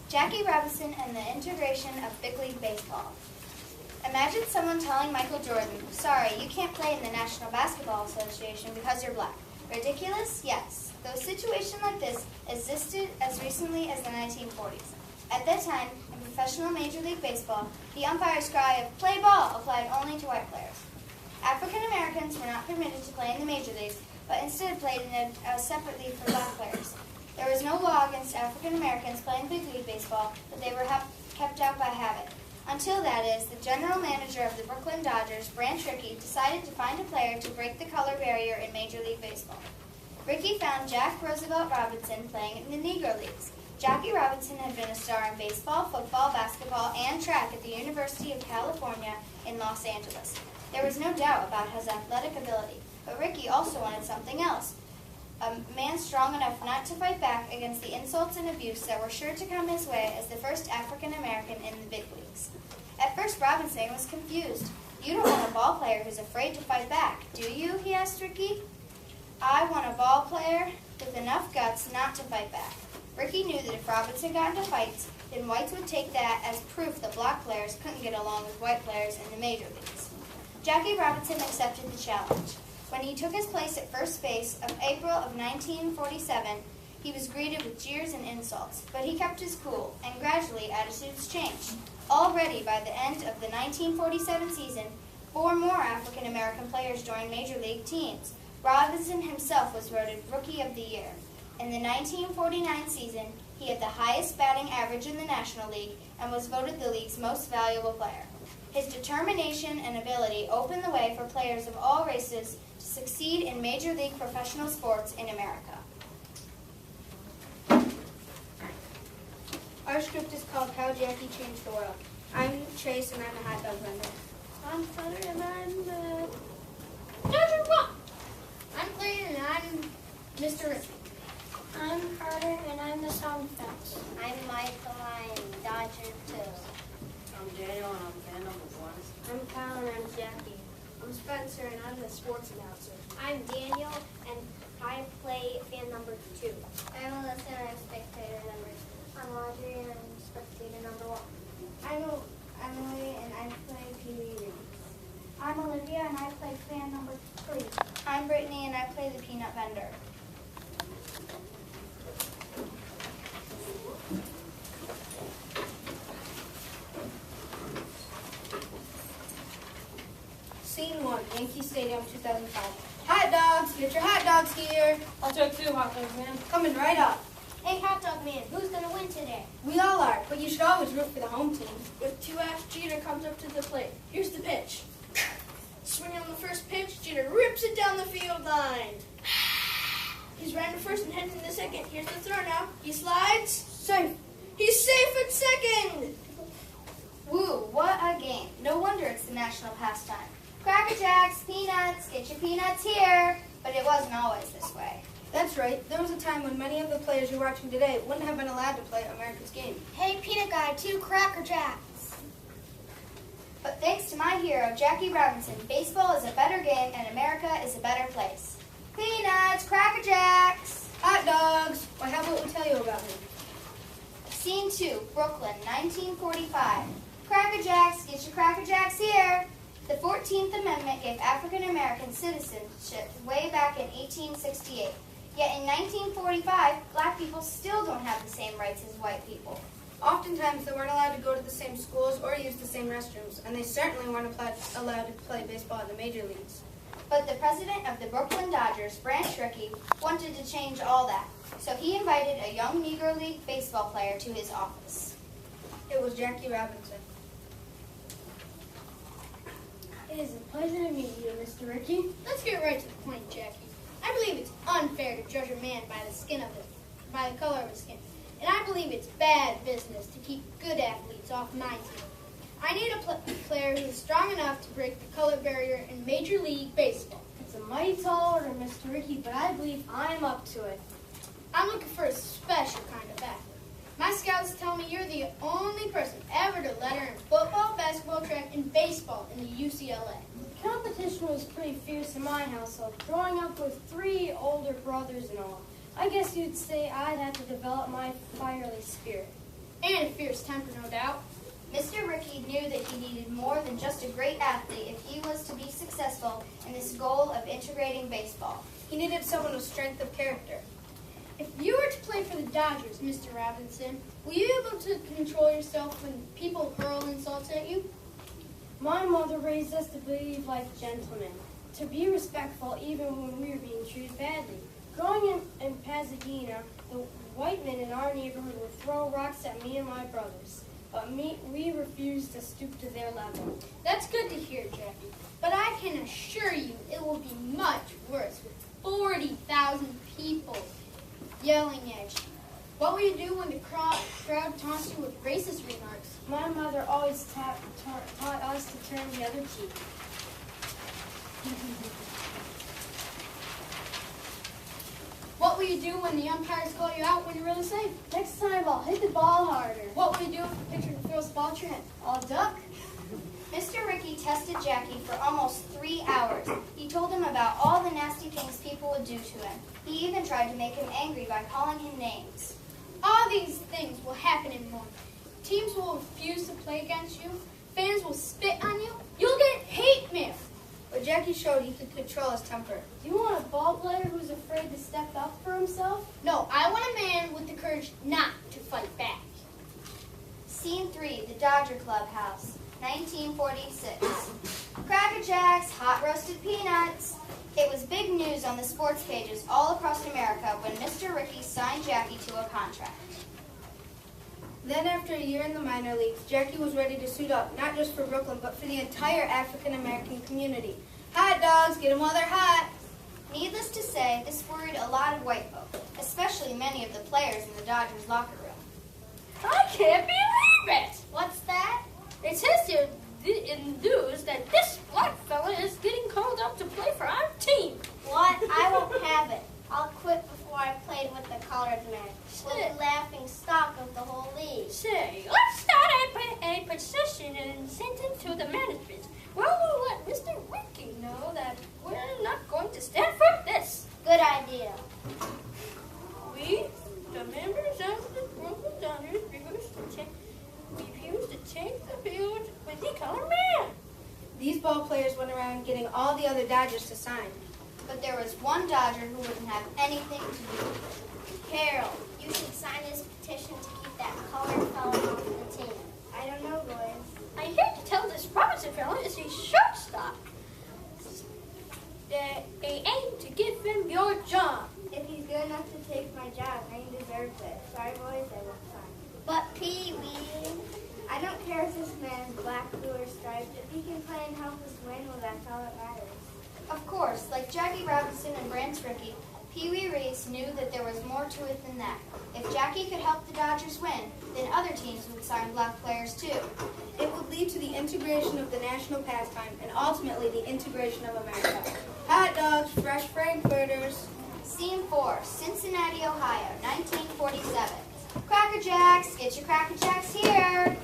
Jackie Robinson and the integration of big league baseball. Imagine someone telling Michael Jordan, sorry, you can't play in the National Basketball Association because you're black. Ridiculous? Yes. Though a situation like this existed as recently as the 1940s. At that time, in professional Major League Baseball, the umpire's cry of play ball applied only to white players. African Americans were not permitted to play in the major leagues, but instead played in a separate league for black players. There was no law against African Americans playing big league baseball, but they were kept out by habit. Until that is, the general manager of the Brooklyn Dodgers, Branch Rickey, decided to find a player to break the color barrier in Major League Baseball. Rickey found Jack Roosevelt Robinson playing in the Negro Leagues. Jackie Robinson had been a star in baseball, football, basketball, and track at the University of California in Los Angeles. There was no doubt about his athletic ability, but Rickey also wanted something else. A man strong enough not to fight back against the insults and abuse that were sure to come his way as the first African American in the big leagues. At first, Robinson was confused. You don't want a ball player who's afraid to fight back, do you? He asked Rickey. I want a ball player with enough guts not to fight back. Rickey knew that if Robinson got into fights, then whites would take that as proof that black players couldn't get along with white players in the major leagues. Jackie Robinson accepted the challenge. When he took his place at first base of April of 1947, he was greeted with jeers and insults, but he kept his cool, and gradually attitudes changed. Already by the end of the 1947 season, 4 more African American players joined major league teams. Robinson himself was voted Rookie of the Year. In the 1949 season, he had the highest batting average in the National League and was voted the league's most valuable player. His determination and ability opened the way for players of all races to succeed in major league professional sports in America. Our script is called How Jackie Changed the World. I'm Chase and I'm a hot dog vendor. I'm Thunder and I'm Dodger Rock. I'm Clayton and I'm Mr. Richard. I'm Carter and I'm the sound effects. I'm Michael, I'm Dodger 2. I'm Daniel and I'm fan number 1. I'm Kyle and I'm Jackie. I'm Spencer and I'm the sports announcer. I'm Daniel and I play fan number 2. I'm Alyssa and I'm spectator number 2. I'm Audrey and I'm spectator number 1. I'm Emily and I play Pee Wee Reeds. I'm Olivia and I play fan number 3. I'm Brittany and I play the peanut vendor. Scene 1, Yankee Stadium, 2005. Hot dogs! Get your hot dogs here! I'll take 2 hot dogs, man. Coming right up. Hey, hot dog man, who's going to win today? We all are, but you should always root for the home team. With 2F, Jeter comes up to the plate. Here's the pitch. Swinging on the first pitch, Jeter rips it down the field line. He's running to first and heading to second. Here's the throw now. He slides. Safe. He's safe at second. Woo, what a game. No wonder it's the national pastime. Cracker Jacks, peanuts, get your peanuts here. But it wasn't always this way. That's right. There was a time when many of the players you're watching today wouldn't have been allowed to play America's game. Hey, Peanut Guy, 2 Cracker Jacks. But thanks to my hero, Jackie Robinson, baseball is a better game and America is a better place. Peanuts, Cracker Jacks. Hot dogs! Why, how about we tell you about him? Scene 2, Brooklyn, 1945. Cracker Jacks, get your Cracker Jacks here. The 14th Amendment gave African American citizenship way back in 1868. Yet in 1945, black people still don't have the same rights as white people. Oftentimes, they weren't allowed to go to the same schools or use the same restrooms, and they certainly weren't allowed to play baseball in the major leagues. But the president of the Brooklyn Dodgers, Branch Rickey, wanted to change all that. So he invited a young Negro League baseball player to his office. It was Jackie Robinson. It is a pleasure to meet you, Mr. Rickey. Let's get right to the point, Jackie. I believe it's unfair to judge a man by the color of his skin. And I believe it's bad business to keep good athletes off my team. I need a player who is strong enough to break the color barrier in Major League Baseball. It's a mighty tall order, Mr. Rickey, but I believe I'm up to it. I'm looking for a special kind of athlete. My scouts tell me you're the only person ever to letter in football, basketball, track, and baseball in the UCLA. Competition was pretty fierce in my household, growing up with 3 older brothers and all. I guess you'd say I'd have to develop my fiery spirit. And a fierce temper, no doubt. Mr. Rickey knew that he needed more than just a great athlete if he was to be successful in this goal of integrating baseball. He needed someone with strength of character. If you were to play for the Dodgers, Mr. Robinson, will you be able to control yourself when people hurl insults at you? My mother raised us to behave like gentlemen, to be respectful even when we were being treated badly. Growing in Pasadena, the white men in our neighborhood would throw rocks at me and my brothers, but we refused to stoop to their level. That's good to hear, Jackie. But I can assure you it will be much worse with 40,000 people yelling at you. What will you do when the crowd taunts you with racist remarks? My mother always taught us to turn the other cheek. What will you do when the umpires call you out when you're really safe? Next time I'll hit the ball harder. What will you do if the pitcher throws the ball at your head? I'll duck. Mr. Rickey tested Jackie for almost 3 hours. He told him about all the nasty things people would do to him. He even tried to make him angry by calling him names. All these things will happen in one. Teams will refuse to play against you. Fans will spit on you. You'll get hate mail. But Jackie showed he could control his temper. Do you want a ball player who's afraid to step up for himself? No, I want a man with the courage not to fight back. Scene 3, the Dodger Clubhouse, 1946. Cracker Jacks, hot roasted peanuts. It was big news on the sports pages all across America when Mr. Rickey signed Jackie to a contract. Then after a year in the minor leagues, Jackie was ready to suit up, not just for Brooklyn, but for the entire African-American community. Hot dogs, get them while they're hot. Needless to say, this worried a lot of white folk, especially many of the players in the Dodgers locker room. I can't believe it! What's that? It says here in the news that this black fella is getting called up to play for our team. What? I won't have it. I'll quit before I played with the colored man. We'll be laughing stock of the whole league. Say, let's start a petition and send it to the management. Well, we'll let Mr. Rickey know that we're not going to stand for this. Good idea. We, the members of the Brooklyn Dodgers, refuse to take the field with the colored man. These ball players went around getting all the other Dodgers to sign. But there was one Dodger who wouldn't have anything to do with it. Harold, you should sign this petition to keep that colored fella off the team. I don't know, boys. I hear to tell this Robinson fella is a shortstop. They aim to give him your job. If he's good enough to take my job, then he deserves it. Sorry, boys, I won't sign. But Pee-wee, I don't care if this man's black, blue, or striped. If he can play and help us win, well, that's all that matters. Of course, like Jackie Robinson and Branch Rickey, Pee Wee Reese knew that there was more to it than that. If Jackie could help the Dodgers win, then other teams would sign black players too. It would lead to the integration of the national pastime and ultimately the integration of America. Hot dogs, fresh frankfurters. Scene 4, Cincinnati, Ohio, 1947. Cracker Jacks, get your Cracker Jacks here.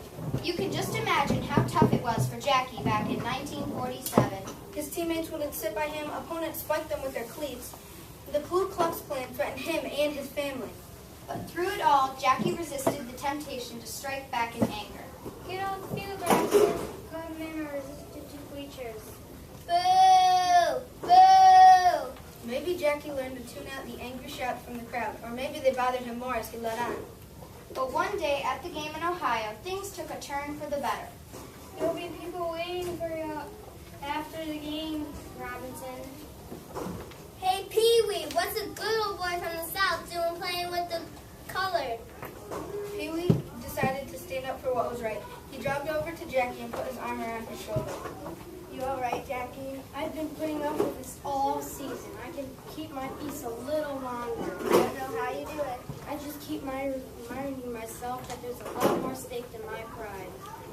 You can just imagine how tough it was for Jackie back in 1947. His teammates wouldn't sit by him, opponents spiked them with their cleats. The Ku Klux Klan threatened him and his family. But through it all, Jackie resisted the temptation to strike back in anger. Get on the field, Braxton. Good men are resistant to bleachers. Boo! Boo! Maybe Jackie learned to tune out the angry shouts from the crowd, or maybe they bothered him more as he led on. But one day at the game in Ohio, things took a turn for the better. There will be people waiting for you after the game, Robinson. Hey, Pee-wee, what's a good old boy from the South doing playing with the colored? Pee-wee decided to stand up for what was right. He jogged over to Jackie and put his arm around his shoulder. You all right, Jackie? I've been putting up with this all season. I can keep my peace a little longer. I don't know how you do it. I just keep reminding myself that there's a lot more stake than my pride.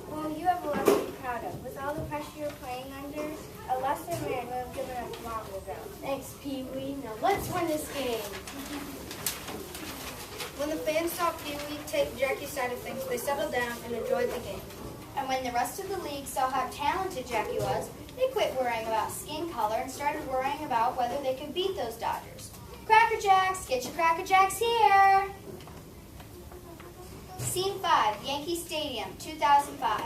Well, you have a lot to be proud of. With all the pressure you're playing under, a lesser man would have given up long ago. Thanks, Pee-wee. Now let's win this game. When the fans saw Pee-wee take Jackie's side of things, they settled down and enjoyed the game. And when the rest of the league saw how talented Jackie was, they quit worrying about skin color and started worrying about whether they could beat those Dodgers. Cracker Jacks, get your Cracker Jacks here! Scene 5, Yankee Stadium, 2005.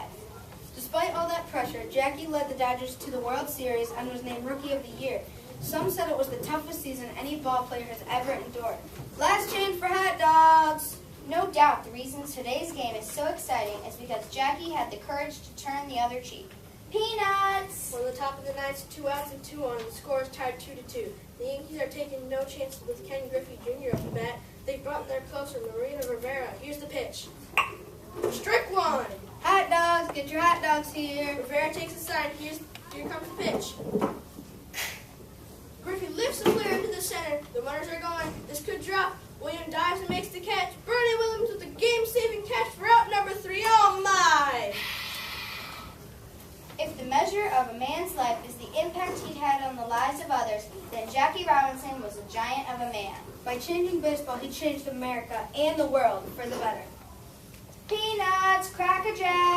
Despite all that pressure, Jackie led the Dodgers to the World Series and was named Rookie of the Year. Some said it was the toughest season any ball player has ever endured. Last chance for hot dogs! No doubt the reason today's game is so exciting is because Jackie had the courage to turn the other cheek. Peanuts! On the top of the ninth, 2 outs and 2 on. The score is tied 2-2. The Yankees are taking no chances with Ken Griffey Jr. up the bat. They've brought in their closer, Marino Rivera. Here's the pitch. Strike one. Hot dogs, get your hot dogs here. Rivera takes the sign. Here comes the pitch. Griffey lifts the flare into the center. The runners are going. This could drop. William dives and makes the catch. Bernie Williams with the game-saving catch for out number 3. Oh my! If the measure of a man's life is the impact he'd had on the lives of others, then Jackie Robinson was a giant of a man. By changing baseball, he changed America and the world for the better. Peanuts, Cracker Jack!